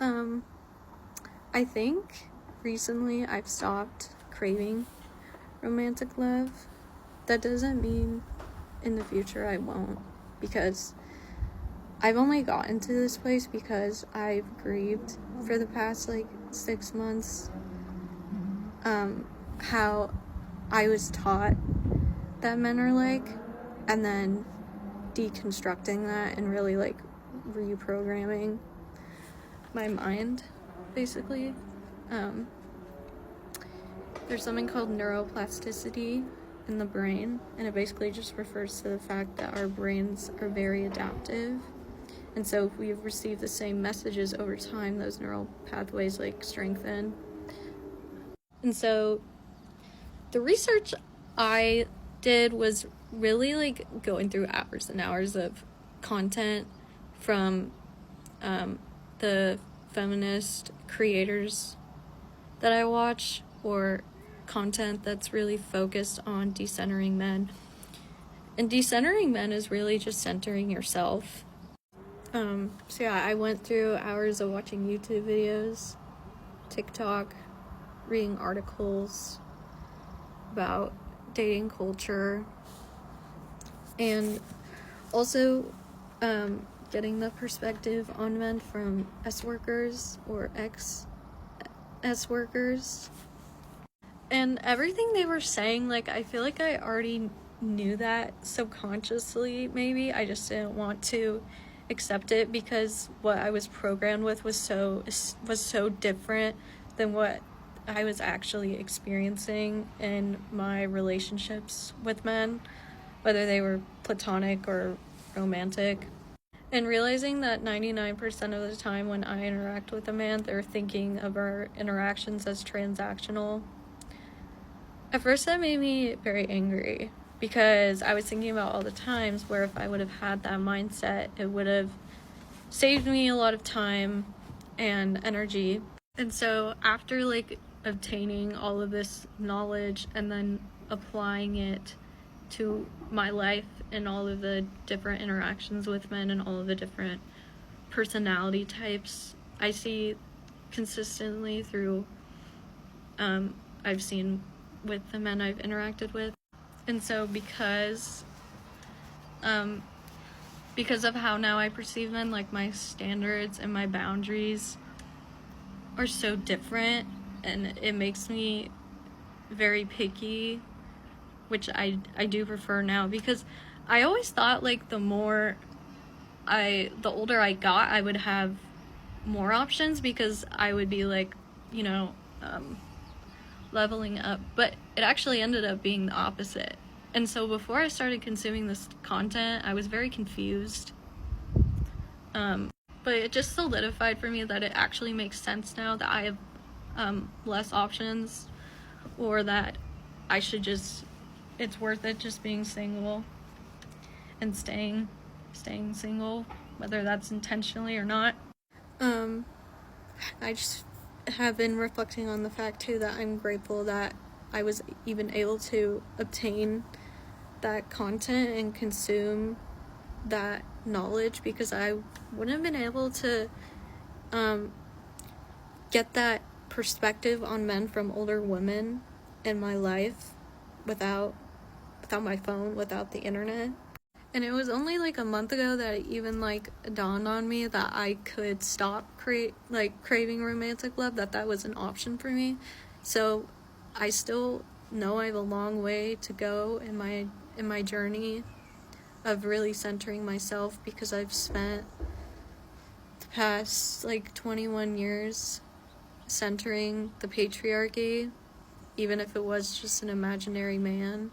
Um, I think recently I've stopped craving romantic love. That doesn't mean in the future I won't, because I've only gotten to this place because I've grieved for the past 6 months how I was taught that men are like, and then deconstructing that and really reprogramming my mind, basically. There's something called neuroplasticity in the brain, and it basically just refers to the fact that our brains are very adaptive, and so if we've received the same messages over time, those neural pathways strengthen. And so the research I did was really going through hours and hours of content from the feminist creators that I watch, or content that's really focused on decentering men. And decentering men is really just centering yourself. So yeah, I went through hours of watching YouTube videos, TikTok, reading articles about dating culture, and also getting the perspective on men from S-workers or ex-S-workers. And everything they were saying, I feel like I already knew that subconsciously, maybe. I just didn't want to accept it because what I was programmed with was so different than what I was actually experiencing in my relationships with men, whether they were platonic or romantic. And realizing that 99% of the time when I interact with a man, they're thinking of our interactions as transactional. At first, that made me very angry, because I was thinking about all the times where if I would have had that mindset, it would have saved me a lot of time and energy. And so after obtaining all of this knowledge and then applying it to my life and all of the different interactions with men and all of the different personality types I see consistently through I've seen with the men I've interacted with. And so because of how now I perceive men, my standards and my boundaries are so different, and it makes me very picky, which I do prefer now, because I always thought the older I got, I would have more options because I would be leveling up, but it actually ended up being the opposite. And so before I started consuming this content, I was very confused. But it just solidified for me that it actually makes sense now that I have less options, or that I should it's worth it just being single and staying single, whether that's intentionally or not. I just have been reflecting on the fact too that I'm grateful that I was even able to obtain that content and consume that knowledge, because I wouldn't have been able to get that perspective on men from older women in my life without my phone, without the internet. And it was only a month ago that it even dawned on me that I could stop craving romantic love, that was an option for me. So I still know I have a long way to go in my journey of really centering myself, because I've spent the past 21 years centering the patriarchy, even if it was just an imaginary man.